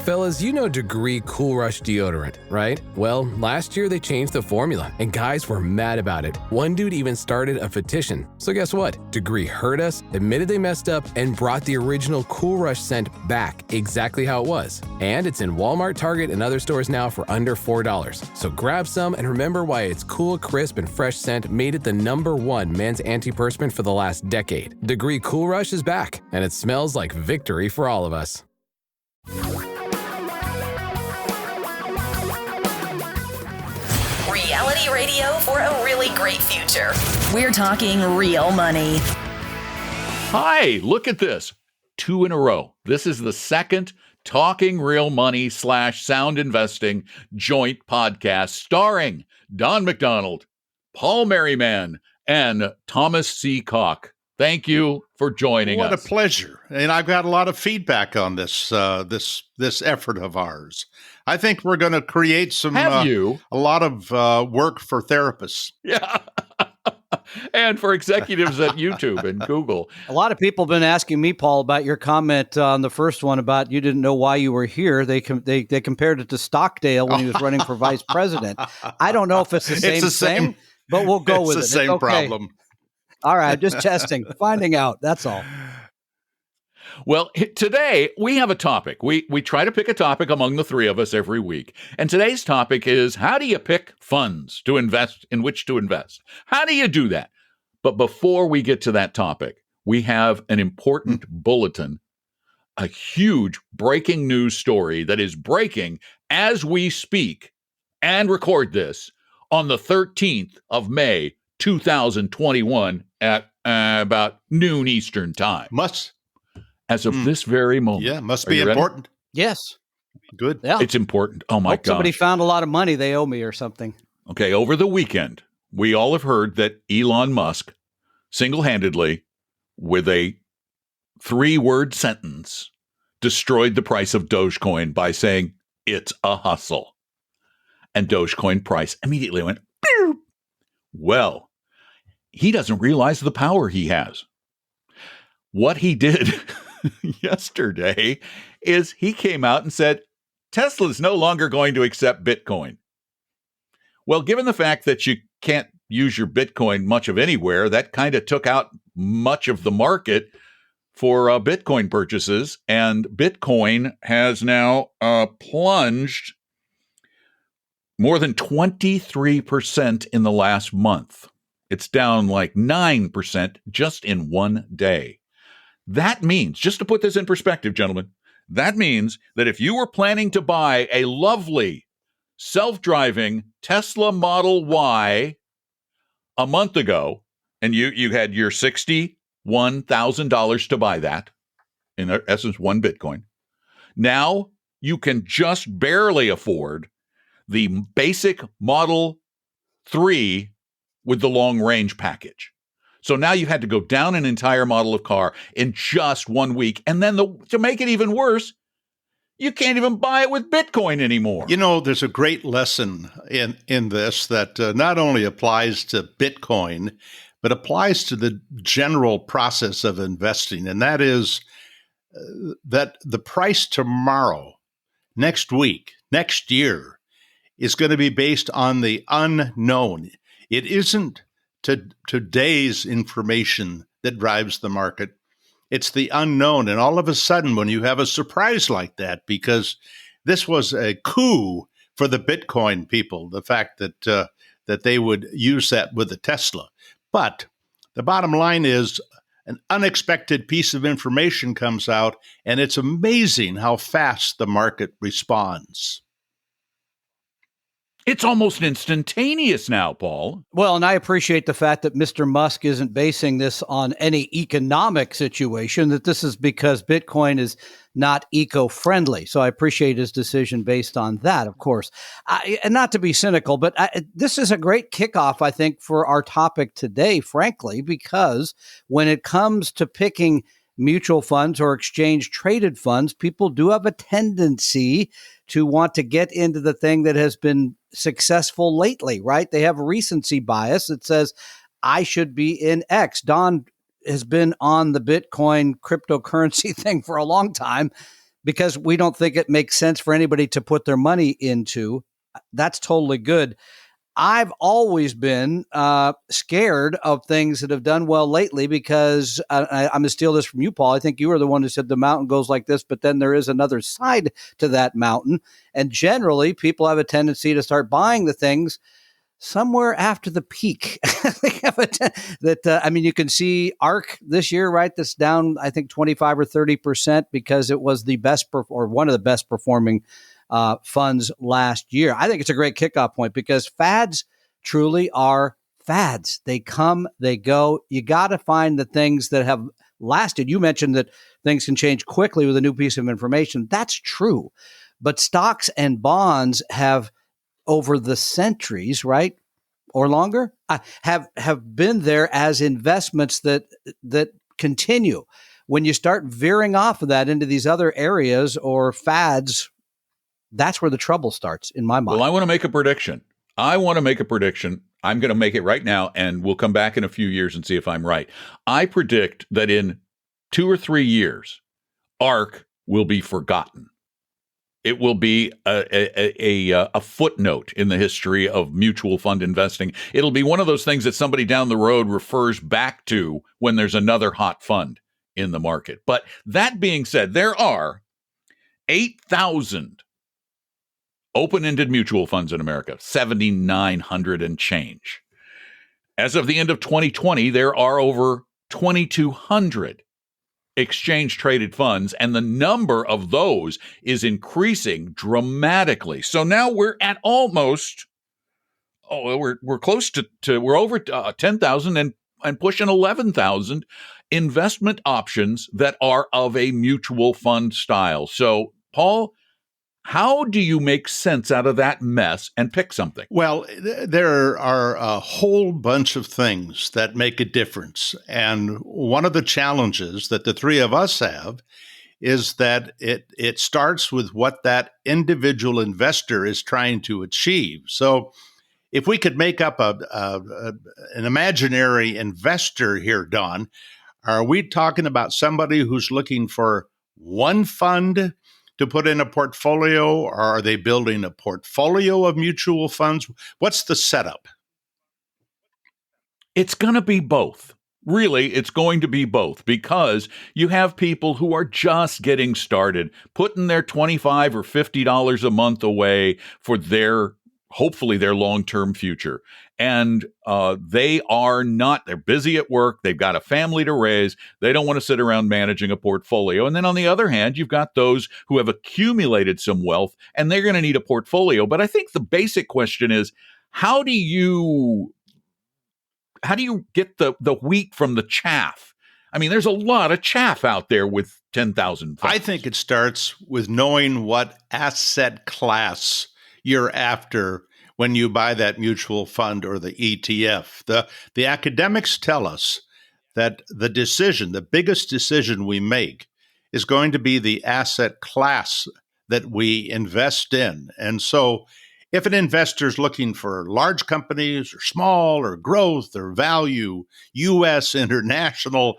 Fellas, you know Degree Cool Rush deodorant, right? Well, last year they changed the formula, and guys were mad about it. One dude even started a petition. So guess what? Degree heard us, admitted they messed up, and brought the original Cool Rush scent back exactly how it was. And it's in Walmart, Target, and other stores now for under $4. So grab some and remember why its cool, crisp, and fresh scent made it the #1 men's antiperspirant for the last decade. Degree Cool Rush is back, and it smells like victory for all of us. Reality radio for a really great future. We're talking real money. Hi, look at this. 2 in a row. This is the second Talking Real Money / Sound Investing joint podcast starring Don McDonald, Paul Merriman, and Thomas C. Koch. Thank you for joining us. What a pleasure. And I've got a lot of feedback on this effort of ours. I think we're going to create some a lot of work for therapists. Yeah. And for executives at YouTube and Google. A lot of people have been asking me, Paul, about your comment on the first one about you didn't know why you were here. They compared it to Stockdale when he was running for vice president. I don't know if it's the same thing, but we'll go with it. It's the same problem. All right, just testing, finding out. That's all. Well, today we have a topic. We try to pick a topic among the three of us every week. And today's topic is, how do you pick funds to invest, in which to invest? How do you do that? But before we get to that topic, we have an important bulletin, a huge breaking news story that is breaking as we speak and record this on the 13th of May, 2021 at about noon Eastern time. As of this very moment. Yeah, must be important. Yes. Good. Yeah. It's important. Oh, my God. Somebody found a lot of money they owe me or something. Okay, over the weekend, we all have heard that Elon Musk single-handedly, with a 3-word sentence, destroyed the price of Dogecoin by saying, it's a hustle. And Dogecoin price immediately went, pew! Well, he doesn't realize the power he has. What he did yesterday is he came out and said, Tesla's no longer going to accept Bitcoin. Well, given the fact that you can't use your Bitcoin much of anywhere, that kind of took out much of the market for Bitcoin purchases. And Bitcoin has now plunged more than 23% in the last month. It's down like 9% just in one day. That means, just to put this in perspective, gentlemen, that means that if you were planning to buy a lovely self-driving Tesla Model Y a month ago, and you had your $61,000 to buy that, in essence, one Bitcoin, now you can just barely afford the basic Model 3 with the long-range package. So now you had to go down an entire model of car in just 1 week. And then to make it even worse, you can't even buy it with Bitcoin anymore. You know, there's a great lesson in this that not only applies to Bitcoin, but applies to the general process of investing. And that is that the price tomorrow, next week, next year, is going to be based on the unknown. It isn't today's information that drives the market. It's the unknown. And all of a sudden, when you have a surprise like that, because this was a coup for the Bitcoin people, the fact that they would use that with the Tesla. But the bottom line is an unexpected piece of information comes out, and it's amazing how fast the market responds. It's almost instantaneous now, Paul. Well, and I appreciate the fact that Mr. Musk isn't basing this on any economic situation, that this is because Bitcoin is not eco-friendly. So I appreciate his decision based on that, of course. And not to be cynical, but this is a great kickoff, I think, for our topic today, frankly, because when it comes to picking mutual funds or exchange-traded funds, people do have a tendency to want to get into the thing that has been successful lately, right? They have recency bias that says, I should be in X. Don has been on the Bitcoin cryptocurrency thing for a long time. because we don't think it makes sense for anybody to put their money into. That's totally good. I've always been scared of things that have done well lately because I'm going to steal this from you, Paul. I think you were the one who said the mountain goes like this, but then there is another side to that mountain. And generally, people have a tendency to start buying the things somewhere after the peak. You can see ARK this year, right? That's down, I think, 25 or 30% because it was the best or one of the best performing funds last year. I think it's a great kickoff point because fads truly are fads. They come, they go. You got to find the things that have lasted. You mentioned that things can change quickly with a new piece of information. That's true. But stocks and bonds have, over the centuries, right, or longer, have been there as investments that continue. When you start veering off of that into these other areas or fads, that's where the trouble starts, in my mind. Well, I want to make a prediction. I'm going to make it right now, and we'll come back in a few years and see if I'm right. I predict that in 2 or 3 years, ARK will be forgotten. It will be a footnote in the history of mutual fund investing. It'll be one of those things that somebody down the road refers back to when there's another hot fund in the market. But that being said, there are 8,000 open-ended mutual funds in America, 7,900 and change. As of the end of 2020, there are over 2,200 exchange-traded funds, and the number of those is increasing dramatically. So now we're at almost, we're close to we're over 10,000 and pushing 11,000 investment options that are of a mutual fund style. So, Paul, how do you make sense out of that mess and pick something? Well, there are a whole bunch of things that make a difference. And one of the challenges that the three of us have is that it starts with what that individual investor is trying to achieve. So if we could make up an imaginary investor here, Don, are we talking about somebody who's looking for one fund to put in a portfolio, or are they building a portfolio of mutual funds? What's the setup? It's going to be both. Really, it's going to be both because you have people who are just getting started, putting their $25 or $50 a month away for hopefully their long-term future. And they're busy at work. They've got a family to raise. They don't want to sit around managing a portfolio. And then on the other hand, you've got those who have accumulated some wealth and they're going to need a portfolio. But I think the basic question is, how do you get the wheat from the chaff? I mean, there's a lot of chaff out there with 10,000 funds. I think it starts with knowing what asset class you're after when you buy that mutual fund or the ETF. The academics tell us that the biggest decision we make is going to be the asset class that we invest in. And so if an investor is looking for large companies or small or growth or value, U.S., international,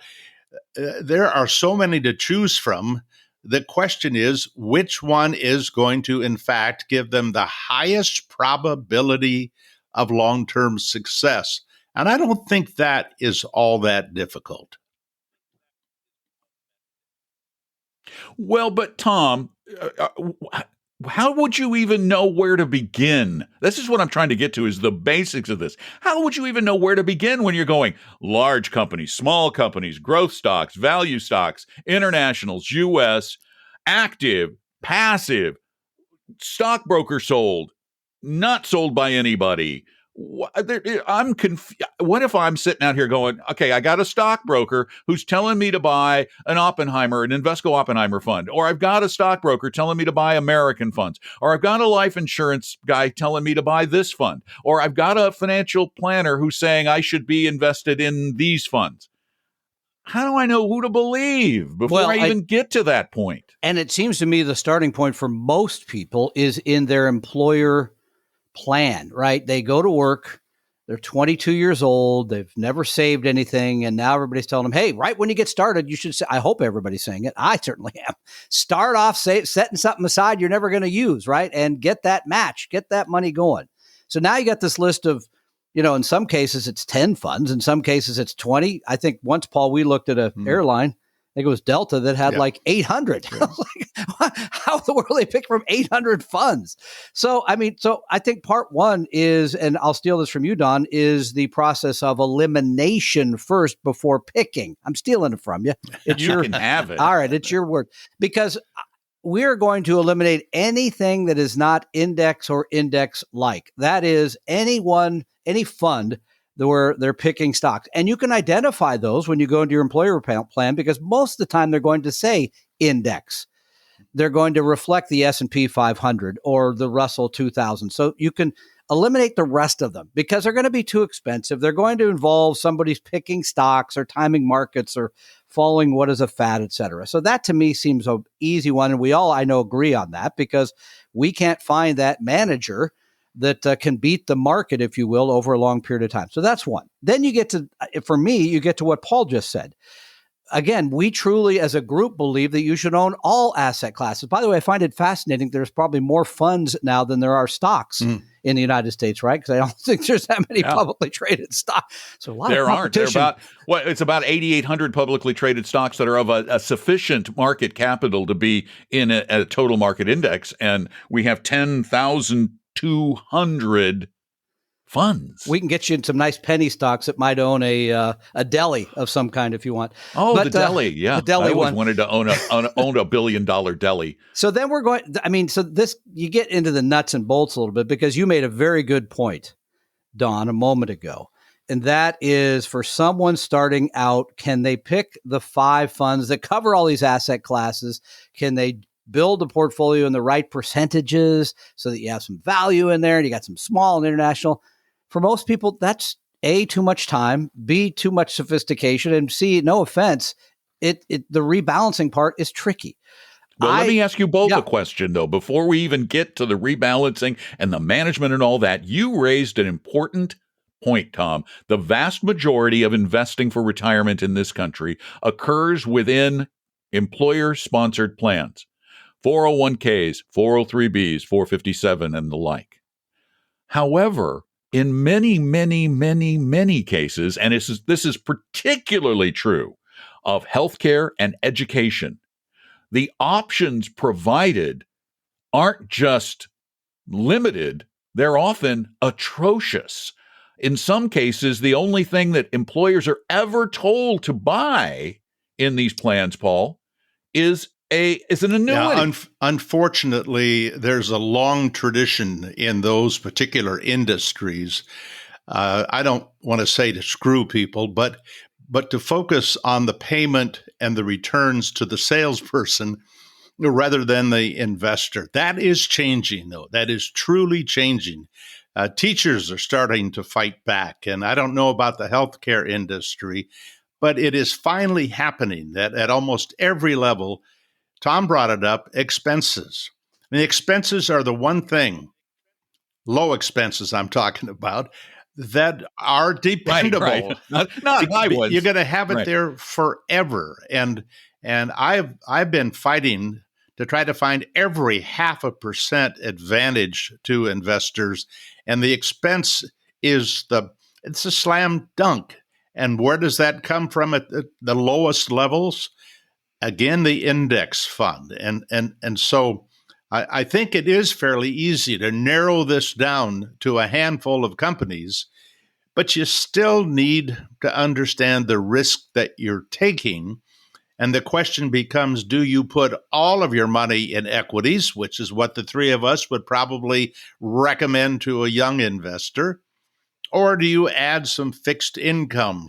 there are so many to choose from. The question is, which one is going to, in fact, give them the highest probability of long-term success? And I don't think that is all that difficult. Well, but Tom, how would you even know where to begin? This is what I'm trying to get to, is the basics of this. How would you even know where to begin when you're going large companies, small companies, growth stocks, value stocks, internationals, U.S., active, passive, stockbroker sold, not sold by anybody? I'm confused. What if I'm sitting out here going, okay, I got a stockbroker who's telling me to buy an Invesco Oppenheimer fund, or I've got a stockbroker telling me to buy American funds, or I've got a life insurance guy telling me to buy this fund, or I've got a financial planner who's saying I should be invested in these funds. How do I know who to believe before I even get to that point? And it seems to me the starting point for most people is in their employer plan, right? They go to work, They're 22 years old. They've never saved anything. And now everybody's telling them, hey, right when you get started, you should say, I hope everybody's saying it. I certainly am. Start off setting something aside you're never going to use, right? And get that match, get that money going. So now you got this list of, in some cases it's 10 funds. In some cases it's 20. I think once, Paul, we looked at an airline, I think it was Delta, that had like 800. I was like, how in the world they pick from 800 funds? So I think part one is, and I'll steal this from you, Don, is the process of elimination first before picking. I'm stealing it from you. You can have it. All right, it's your word. Because we're going to eliminate anything that is not index or index-like. That is any fund where they're picking stocks. And you can identify those when you go into your employer plan, because most of the time they're going to say index. They're going to reflect the S&P 500 or the Russell 2000. So you can eliminate the rest of them because they're going to be too expensive. They're going to involve somebody's picking stocks or timing markets or following what is a fad, et cetera. So that to me seems an easy one. And we all, I know, agree on that because we can't find that manager that can beat the market, if you will, over a long period of time. So that's one. Then you get to what Paul just said. Again, we truly, as a group, believe that you should own all asset classes. By the way, I find it fascinating. There's probably more funds now than there are stocks in the United States, right? Because I don't think there's that many publicly traded stocks. So a lot of competition. It's about 8,800 publicly traded stocks that are of a sufficient market capital to be in a total market index, and we have 10,200 funds. We can get you in some nice penny stocks that might own a deli of some kind if you want. Oh, but, the deli, yeah. The deli I always one. wanted to own a $1 billion deli. So then we're going, you get into the nuts and bolts a little bit because you made a very good point, Don, a moment ago. And that is for someone starting out, can they pick the 5 funds that cover all these asset classes? Can they build a portfolio in the right percentages so that you have some value in there and you got some small and international? For most people, that's A, too much time, B, too much sophistication, and C, no offense, the rebalancing part is tricky. Well, let me ask you both a question, though, before we even get to the rebalancing and the management and all that. You raised an important point, Tom. The vast majority of investing for retirement in this country occurs within employer-sponsored plans, 401ks, 403bs, 457, and the like. However, in many, many, many, many cases, and this is particularly true of healthcare and education, the options provided aren't just limited, they're often atrocious. In some cases, the only thing that employers are ever told to buy in these plans, Paul, is an annuity. Yeah, unfortunately, there's a long tradition in those particular industries. I don't want to say to screw people, but to focus on the payment and the returns to the salesperson rather than the investor. That is changing, though. That is truly changing. Teachers are starting to fight back, and I don't know about the healthcare industry, but it is finally happening that at almost every level. Tom brought it up, expenses. I mean, expenses are the one thing, low expenses I'm talking about, that are dependable. Right. Not high ones. You're going to have it there forever. And I've been fighting to try to find every 0.5% advantage to investors. And the expense it's a slam dunk. And where does that come from at the lowest levels? Again, the index fund. And so I think it is fairly easy to narrow this down to a handful of companies, but you still need to understand the risk that you're taking. And the question becomes, do you put all of your money in equities, which is what the three of us would probably recommend to a young investor, or do you add some fixed income,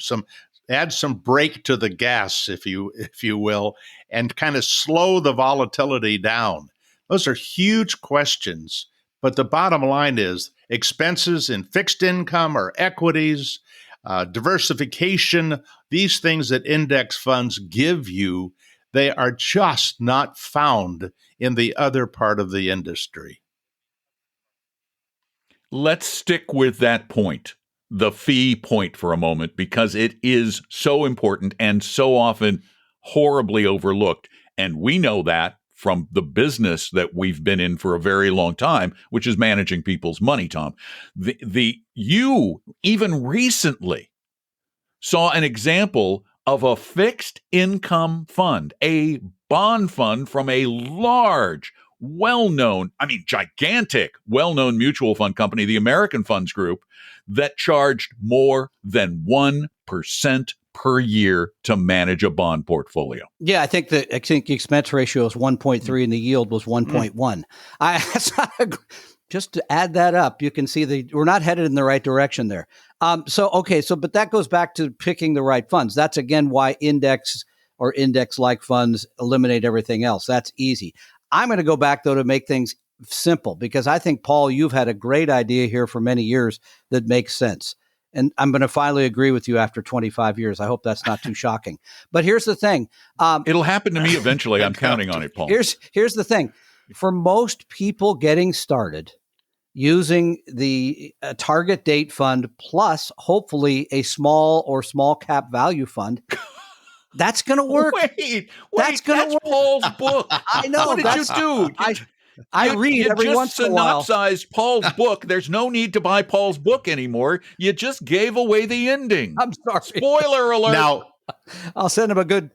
add some brake to the gas, if you will, and kind of slow the volatility down? Those are huge questions. But the bottom line is expenses in fixed income or equities, diversification, these things that index funds give you, they are just not found in the other part of the industry. Let's stick with that point. the fee point for a moment because it is so important and so often horribly overlooked. And we know that from the business that we've been in for a very long time, which is managing people's money, Tom. You even recently saw an example of a fixed income fund, a bond fund from a large, well-known, gigantic, well-known mutual fund company, the American Funds Group, that charged more than 1% per year to manage a bond portfolio. Yeah, I think the expense ratio is 1.3 and the yield was 1.1. Just to add that up, you can see we're not headed in the right direction there. But that goes back to picking the right funds. That's again why index-like funds eliminate everything else. That's easy. I'm going to go back though to make things simple because I think, Paul, you've had a great idea here for many years that makes sense. And I'm going to finally agree with you after 25 years. I hope that's not too shocking. But here's the thing. It'll happen to me eventually. I'm counting on it, Paul. Here's the thing. For most people getting started using the target date fund plus hopefully a small cap value fund, that's going to work. Wait, that's Paul's book. I know. What did you do? I read every once in a while. You just synopsized Paul's book. There's no need to buy Paul's book anymore. You just gave away the ending. I'm sorry. Spoiler alert. Now, I'll send him a good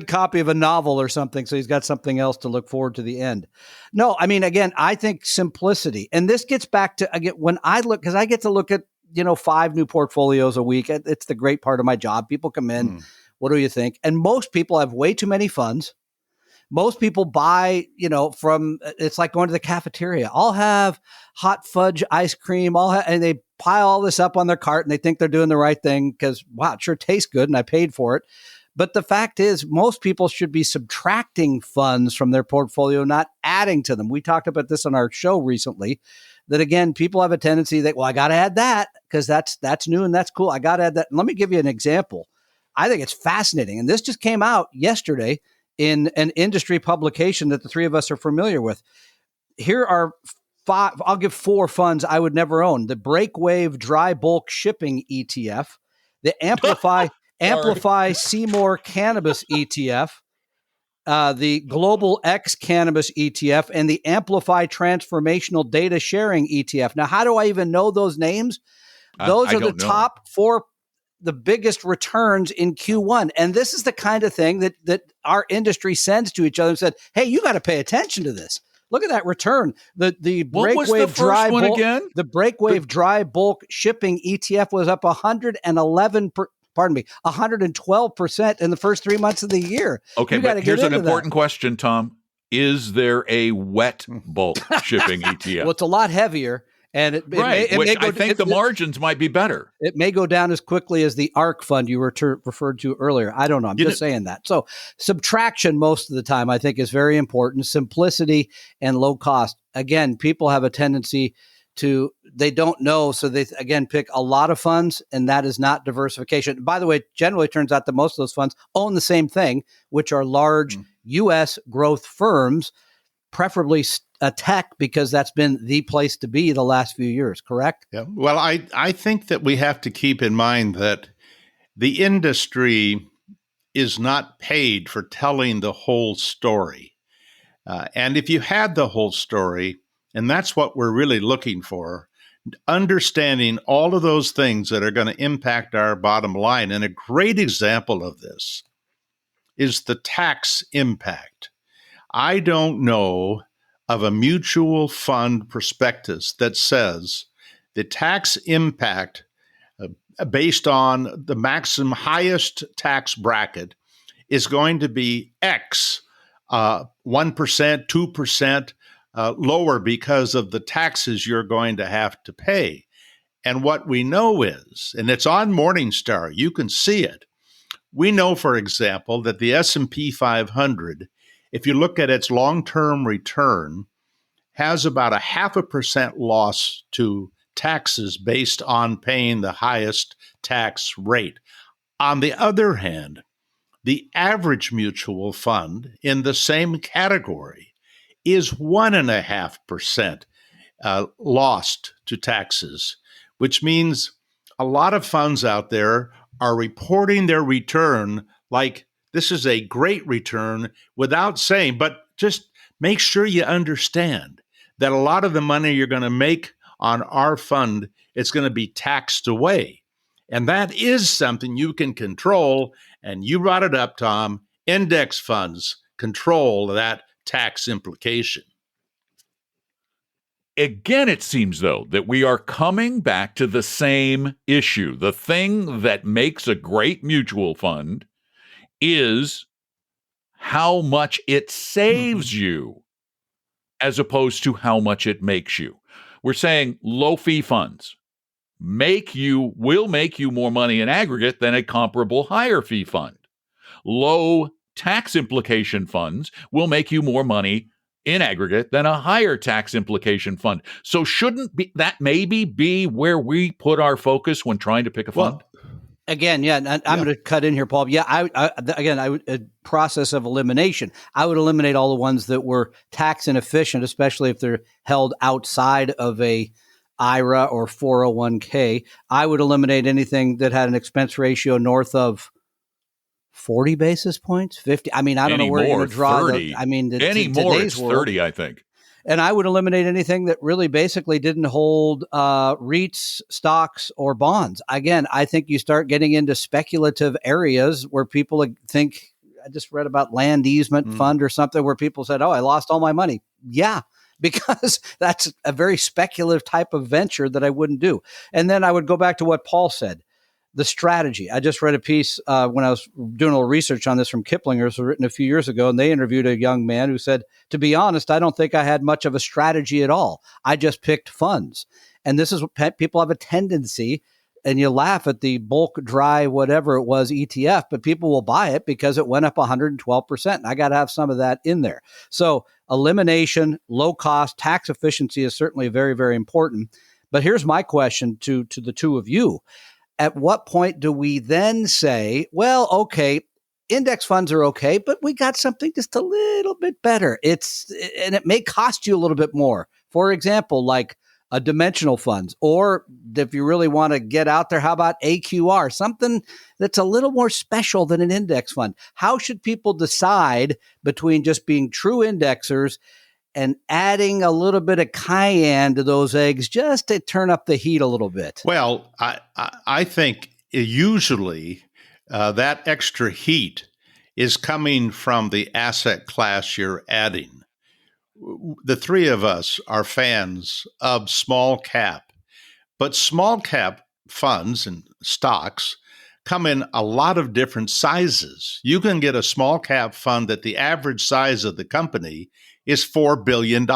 copy of a novel or something so he's got something else to look forward to the end. No, again, I think simplicity. And this gets back to, again, when I look, because I get to look at, 5 new portfolios a week. It's the great part of my job. People come in. What do you think? And most people have way too many funds. Most people buy, it's like going to the cafeteria. I'll have hot fudge ice cream. And they pile all this up on their cart and they think they're doing the right thing because, wow, it sure tastes good and I paid for it. But the fact is, most people should be subtracting funds from their portfolio, not adding to them. We talked about this on our show recently, that again, people have a tendency that, well, I got to add that because that's new and that's cool. I got to add that. And let me give you an example. I think it's fascinating. And this just came out yesterday in an industry publication that the three of us are familiar with. Here are 5, I'll give 4 funds I would never own. The Breakwave Dry Bulk Shipping ETF, the Amplify Seymour Cannabis ETF, the Global X Cannabis ETF, and the Amplify Transformational Data Sharing ETF. Now, how do I even know those names? Those are the top 4, the biggest returns in Q1. And this is the kind of thing that our industry sends to each other and said, hey, you got to pay attention to this. Look at that return. The Breakwave Dry Bulk again? The Breakwave Dry Bulk Shipping ETF was up 112% in the first 3 months of the year. Okay, but here's an important question, Tom. Is there a wet bulk shipping ETF? Well, it's a lot heavier. And I think the margins might be better. It may go down as quickly as the ARC fund you referred to earlier. I don't know. I'm just saying that. So subtraction most of the time, I think, is very important. Simplicity and low cost. Again, people have a tendency they don't know. So they, again, pick a lot of funds, and that is not diversification. By the way, generally turns out that most of those funds own the same thing, which are large U.S. growth firms, preferably tech, because that's been the place to be the last few years, correct? Yeah. Well, I think that we have to keep in mind that the industry is not paid for telling the whole story. And if you had the whole story, and that's what we're really looking for, understanding all of those things that are going to impact our bottom line. And a great example of this is the tax impact. I don't know of a mutual fund prospectus that says the tax impact based on the maximum highest tax bracket is going to be X, 1%, 2% lower because of the taxes you're going to have to pay. And what we know is, and it's on Morningstar, you can see it. We know, for example, that the S&P 500, if you look at its long-term return, has about a 0.5% loss to taxes based on paying the highest tax rate. On the other hand, the average mutual fund in the same category is 1.5% lost to taxes, which means a lot of funds out there are reporting their return like this is a great return without saying, but just make sure you understand that a lot of the money you're going to make on our fund, it's going to be taxed away. And that is something you can control. And you brought it up, Tom. Index funds control that tax implication. Again, it seems, though, that we are coming back to the same issue. The thing that makes a great mutual fund is how much it saves you as opposed to how much it makes you. We're saying low fee funds will make you more money in aggregate than a comparable higher fee fund. Low tax implication funds will make you more money in aggregate than a higher tax implication fund. So shouldn't that maybe be where we put our focus when trying to pick a fund? Again, I'm going to cut in here, Paul. Yeah, I would a process of elimination. I would eliminate all the ones that were tax inefficient, especially if they're held outside of a IRA or 401k. I would eliminate anything that had an expense ratio north of 40 basis points, 50. I mean, I don't know where you're going to draw 30. Any more, it's 30, I think. And I would eliminate anything that really basically didn't hold REITs, stocks, or bonds. Again, I think you start getting into speculative areas where people think, I just read about land easement fund or something where people said, oh, I lost all my money. Yeah, because that's a very speculative type of venture that I wouldn't do. And then I would go back to what Paul said. The strategy. I just read a piece when I was doing a little research on this from Kiplinger. It was written a few years ago, and they interviewed a young man who said, to be honest, I don't think I had much of a strategy at all. I just picked funds. And this is what people have a tendency, and you laugh at the bulk dry, whatever it was, ETF, but people will buy it because it went up 112%. And I got to have some of that in there. So elimination, low cost, tax efficiency is certainly very, very important. But here's my question to the two of you. At what point do we then say, well, okay, index funds are okay, but we got something just a little bit better. And it may cost you a little bit more. For example, like a dimensional funds, or if you really want to get out there, how about AQR, something that's a little more special than an index fund? How should people decide between just being true indexers and adding a little bit of cayenne to those eggs just to turn up the heat a little bit? Well, I think usually that extra heat is coming from the asset class you're adding. The three of us are fans of small cap, but small cap funds and stocks come in a lot of different sizes. You can get a small cap fund that the average size of the company is $4 billion.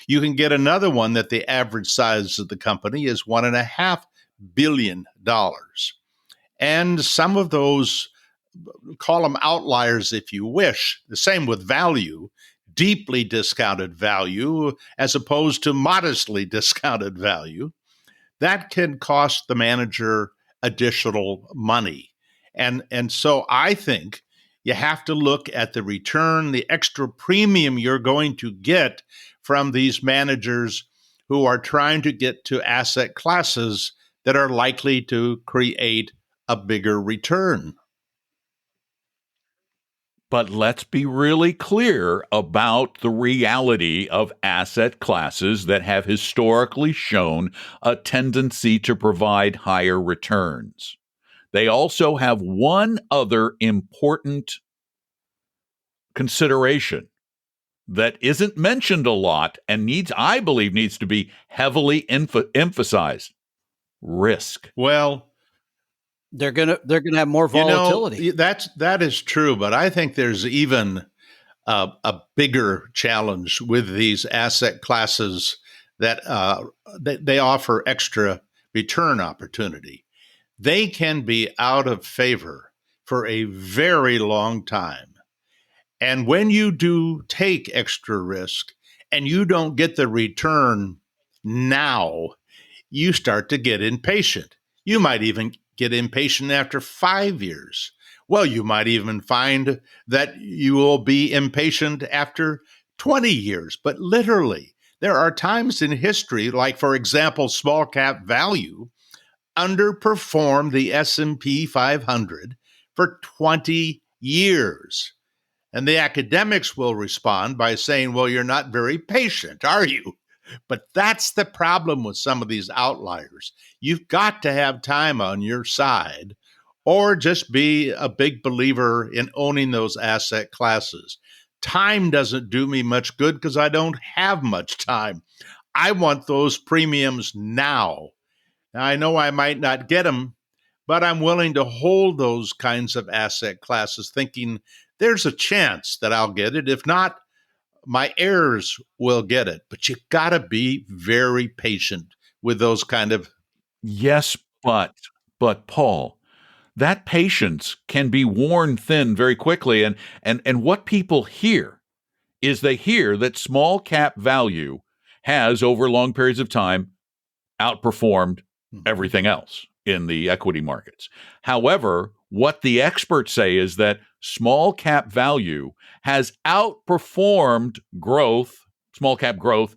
You can get another one that the average size of the company is $1.5 billion. And some of those, call them outliers if you wish, the same with value, deeply discounted value as opposed to modestly discounted value, that can cost the manager additional money. And so I think you have to look at the return, the extra premium you're going to get from these managers who are trying to get to asset classes that are likely to create a bigger return. But let's be really clear about the reality of asset classes that have historically shown a tendency to provide higher returns. They also have one other important consideration that isn't mentioned a lot and I believe needs to be heavily emphasized: risk. Well, they're gonna have more volatility. That is true, but I think there's even a bigger challenge with these asset classes that they offer extra return opportunity. They can be out of favor for a very long time. And when you do take extra risk and you don't get the return now, you start to get impatient. You might even get impatient after 5 years. Well, you might even find that you will be impatient after 20 years. But literally, there are times in history, like, for example, small cap value. underperformed the S&P 500 for 20 years. And the academics will respond by saying, well, you're not very patient, are you? But that's the problem with some of these outliers. You've got to have time on your side or just be a big believer in owning those asset classes. Time doesn't do me much good because I don't have much time. I want those premiums now. Now, I know I might not get them, but I'm willing to hold those kinds of asset classes thinking there's a chance that I'll get it. If not, my heirs will get it. But you got to be very patient with those kind of. Yes, but Paul, that patience can be worn thin very quickly. And what people hear is they hear that small cap value has, over long periods of time, outperformed everything else in the equity markets. However, what the experts say is that small cap value has outperformed small cap growth,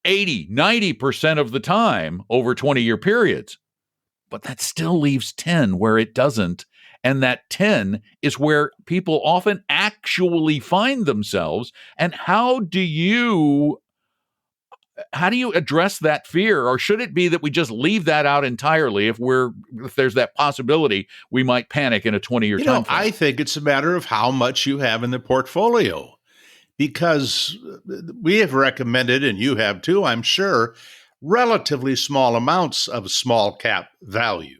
80, 90% of the time over 20-year periods. But that still leaves 10 where it doesn't. And that 10 is where people often actually find themselves. And how do you address that fear? Or should it be that we just leave that out entirely if there's that possibility we might panic in a 20-year time frame? I think it's a matter of how much you have in the portfolio, because we have recommended, and you have too, I'm sure, relatively small amounts of small cap value.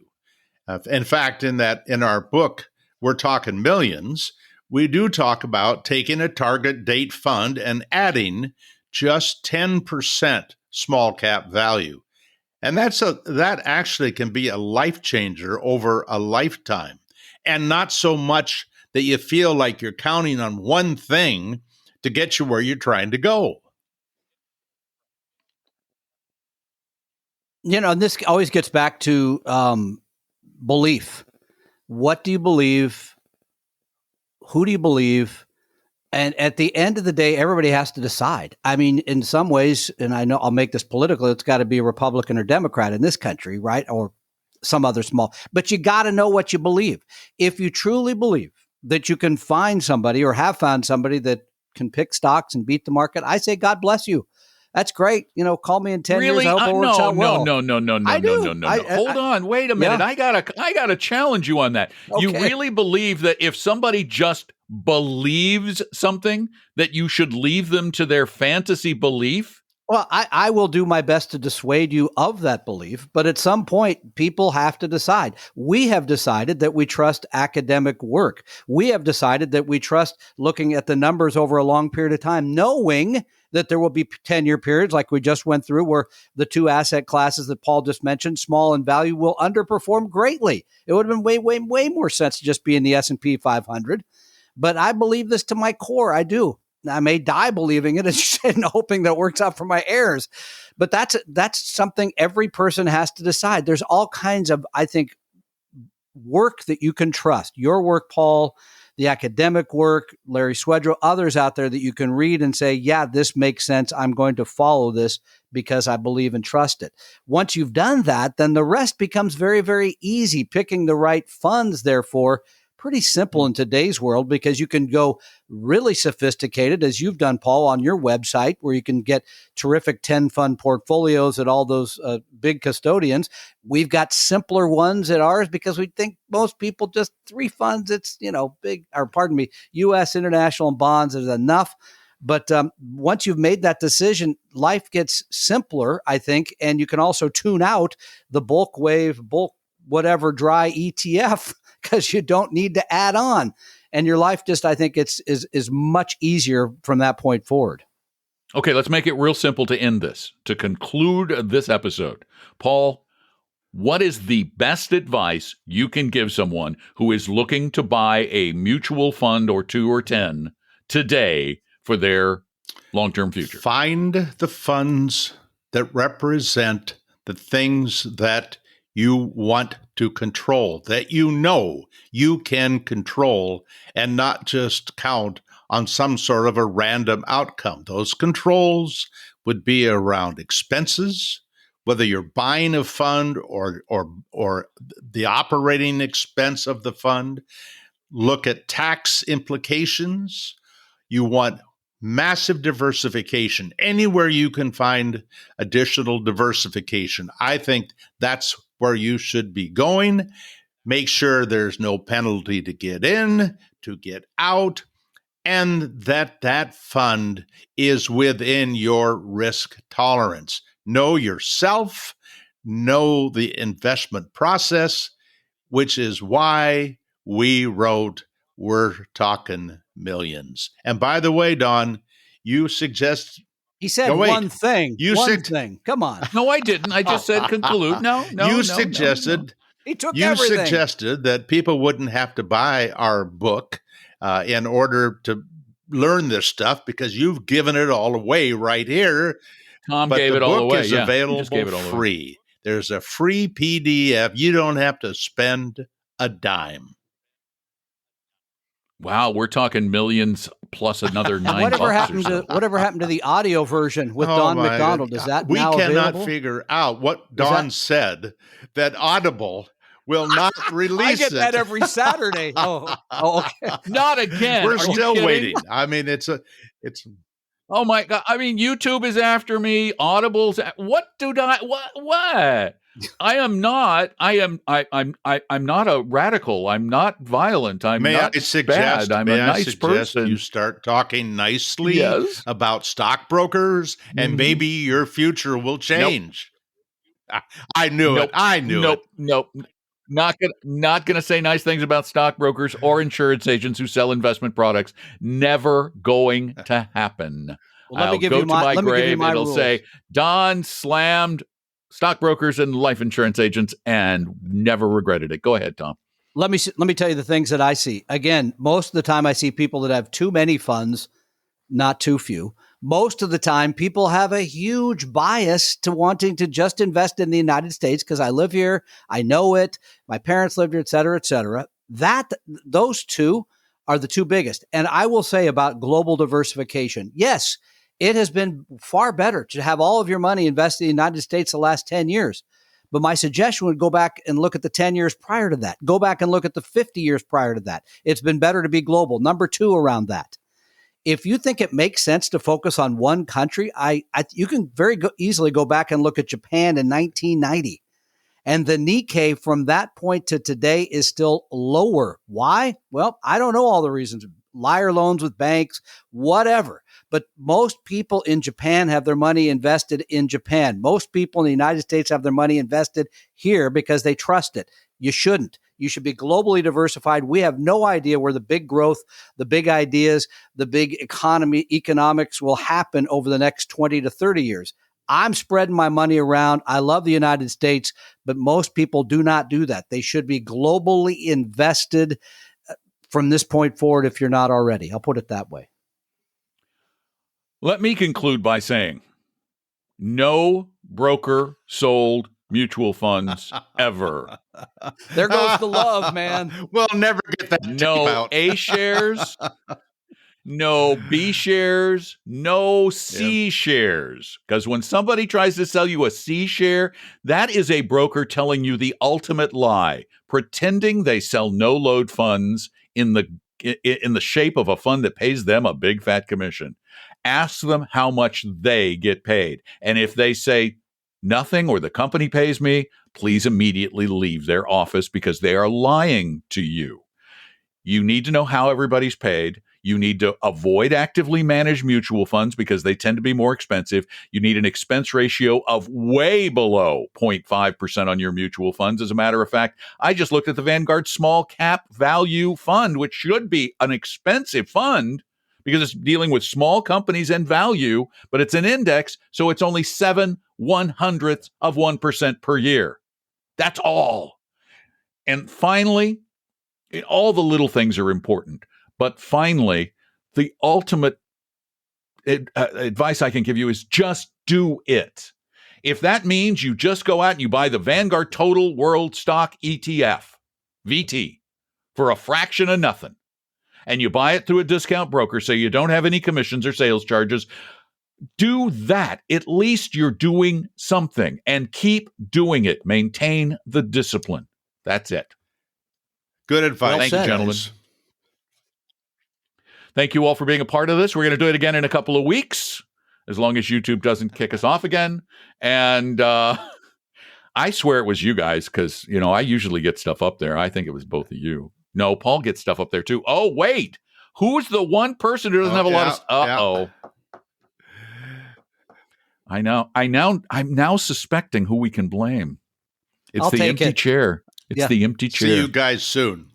In fact, in our book, we're talking millions. We do talk about taking a target date fund and adding just 10% small cap value. And that actually can be a life changer over a lifetime, and not so much that you feel like you're counting on one thing to get you where you're trying to go. And this always gets back to belief. What do you believe? Who do you believe? And at the end of the day, everybody has to decide. I mean, in some ways, and I know I'll make this political, it's got to be a Republican or Democrat in this country, right? Or some other small, but you got to know what you believe. If you truly believe that you can find somebody or have found somebody that can pick stocks and beat the market, I say, God bless you. That's great. Call me in 10 years. I hope it works out well. No. Hold on. Wait a minute. Yeah. I gotta challenge you on that. Okay. You really believe that if somebody just believes something, that you should leave them to their fantasy belief? Well, I will do my best to dissuade you of that belief, but at some point, people have to decide. We have decided that we trust academic work. We have decided that we trust looking at the numbers over a long period of time, knowing that there will be 10-year periods like we just went through where the two asset classes that Paul just mentioned, small and value, will underperform greatly. It would have been way, way, way more sense to just be in the S&P 500. But I believe this to my core. I do. I may die believing it and hoping that it works out for my heirs. But that's something every person has to decide. There's all kinds of, I think, work that you can trust. Your work, Paul, the academic work, Larry Swedroe, others out there that you can read and say, yeah, this makes sense. I'm going to follow this because I believe and trust it. Once you've done that, then the rest becomes very, very easy. Picking the right funds, therefore, pretty simple in today's world, because you can go really sophisticated, as you've done, Paul, on your website, where you can get terrific 10-fund portfolios at all those big custodians. We've got simpler ones at ours because we think most people just 3 funds. It's, big, or pardon me, U.S., international, and bonds is enough. But once you've made that decision, life gets simpler, I think, and you can also tune out the bulk wave, bulk whatever dry ETF, because you don't need to add on. And your life just, I think is much easier from that point forward. Okay, let's make it real simple to end this, to conclude this episode. Paul, what is the best advice you can give someone who is looking to buy a mutual fund or 2 or 10 today for their long-term future? Find the funds that represent the things that you want to control, that you can control, and not just count on some sort of a random outcome. Those controls would be around expenses, whether you're buying a fund or the operating expense of the fund. Look at tax implications. You want massive diversification. Anywhere you can find additional diversification, I think that's where you should be going. Make sure there's no penalty to get in, to get out, and that fund is within your risk tolerance. Know yourself, know the investment process, which is why we wrote We're Talking Millions. And by the way, Don, you suggest... He said No, wait. one thing. You one said- thing. Come on. No, I didn't. I just said conclude. No. You suggested He took you everything. suggested that people wouldn't have to buy our book in order to learn this stuff because you've given it all away right here. Tom But gave the it all book away. is Yeah, he available just gave it all away. free. There's a free PDF. You don't have to spend a dime. Wow, we're talking millions plus another $9 Whatever or happened so. to whatever happened to the audio version with Oh, Don my McDonald? God. Is that we now cannot available? figure out what Don said, that Audible will not release I get it. that every Saturday. Oh, okay. Not again. We're Are you still kidding? waiting. I mean, it's Oh my God. I mean, YouTube is after me. Audible's what? I am not. I'm not a radical. I'm not violent. I'm May not I suggest, bad. I'm may a I nice suggest person. you start talking nicely Yes. about stockbrokers, and Mhm. maybe your future will change. I knew it. I knew it. Nope. Not gonna say nice things about stockbrokers or insurance agents who sell investment products. Never going to happen. Well, let me I'll give go you to my my let me give you grave. my It'll rules. say Don slammed stockbrokers and life insurance agents and never regretted it. Go ahead, Tom. Let me tell you the things that I see. Again, most of the time I see people that have too many funds, not too few. Most of the time, people have a huge bias to wanting to just invest in the United States because I live here, I know it, my parents lived here, et cetera, et cetera. Those two are the two biggest. And I will say about global diversification, yes, it has been far better to have all of your money invested in the United States the last 10 years. But my suggestion would go back and look at the 10 years prior to that. Go back and look at the 50 years prior to that. It's been better to be global. Number two around that. If you think it makes sense to focus on one country, you can easily go back and look at Japan in 1990. And the Nikkei from that point to today is still lower. Why? Well, I don't know all the reasons. Liar loans with banks, whatever. But most people in Japan have their money invested in Japan. Most people in the United States have their money invested here because they trust it. You shouldn't. You should be globally diversified. We have no idea where the big growth, the big ideas, the big economics will happen over the next 20 to 30 years. I'm spreading my money around. I love the United States, but most people do not do that. They should be globally invested from this point forward if you're not already. I'll put it that way. Let me conclude by saying no broker sold mutual funds ever. There goes the love, man. We'll never get that tape No out. A shares, no B shares, no C shares. Because when somebody tries to sell you a C share, that is a broker telling you the ultimate lie, pretending they sell no load funds in the shape of a fund that pays them a big fat commission. Ask them how much they get paid. And if they say nothing or the company pays me, please immediately leave their office because they are lying to you. You need to know how everybody's paid. You need to avoid actively managed mutual funds because they tend to be more expensive. You need an expense ratio of way below 0.5% on your mutual funds. As a matter of fact, I just looked at the Vanguard Small Cap Value Fund, which should be an expensive fund because it's dealing with small companies and value, but it's an index, so it's only 0.07% per year. That's all. And finally, all the little things are important. But finally, the ultimate advice I can give you is just do it. If that means you just go out and you buy the Vanguard Total World Stock ETF, VT, for a fraction of nothing, and you buy it through a discount broker so you don't have any commissions or sales charges, Do that. At least you're doing something, and keep doing it. Maintain the discipline. That's it. Good advice. Thank you, gentlemen. Thank you all for being a part of this. We're going to do it again in a couple of weeks, as long as YouTube doesn't kick us off again. And I swear it was you guys, because, I usually get stuff up there. I think it was both of you. No, Paul gets stuff up there too. Oh, wait. Who's the one person who doesn't have a lot of... Uh-oh. Yeah. I'm now suspecting who we can blame. It's the empty chair. It's the empty chair. See you guys soon.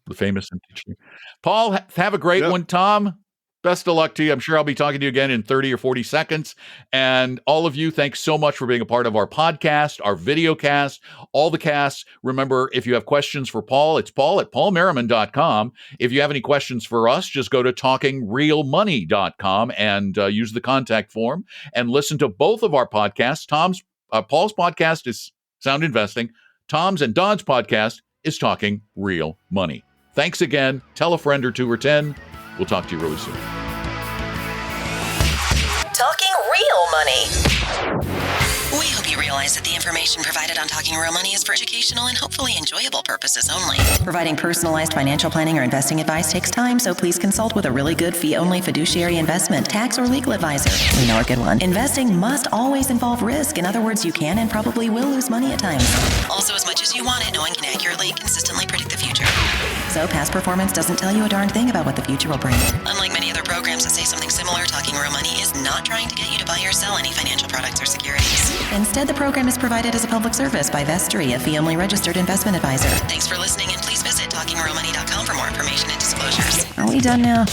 The famous empty chair. Paul, have a great one. Tom, best of luck to you. I'm sure I'll be talking to you again in 30 or 40 seconds. And all of you, thanks so much for being a part of our podcast, our video cast, all the casts. Remember, if you have questions for Paul, it's paul@paulmerriman.com. If you have any questions for us, just go to talkingrealmoney.com and use the contact form and listen to both of our podcasts. Paul's podcast is Sound Investing. Tom's and Don's podcast is Talking Real Money. Thanks again. Tell a friend or 2 or 10. We'll talk to you really soon. Talking Real Money. We hope you realize that the information provided on Talking Real Money is for educational and hopefully enjoyable purposes only. Providing personalized financial planning or investing advice takes time, so please consult with a really good fee-only fiduciary investment, tax, or legal advisor. We know a good one. Investing must always involve risk. In other words, you can and probably will lose money at times. Also, as much as you want it, no one can accurately, consistently predict the future. So past performance doesn't tell you a darn thing about what the future will bring. Unlike many other programs that say something similar, Talking Real Money is not trying to get you to buy or sell any financial products or securities. Instead, the program is provided as a public service by Vestry, a fee-only registered investment advisor. Thanks for listening, and please visit talkingrealmoney.com for more information and disclosures. Are we done now?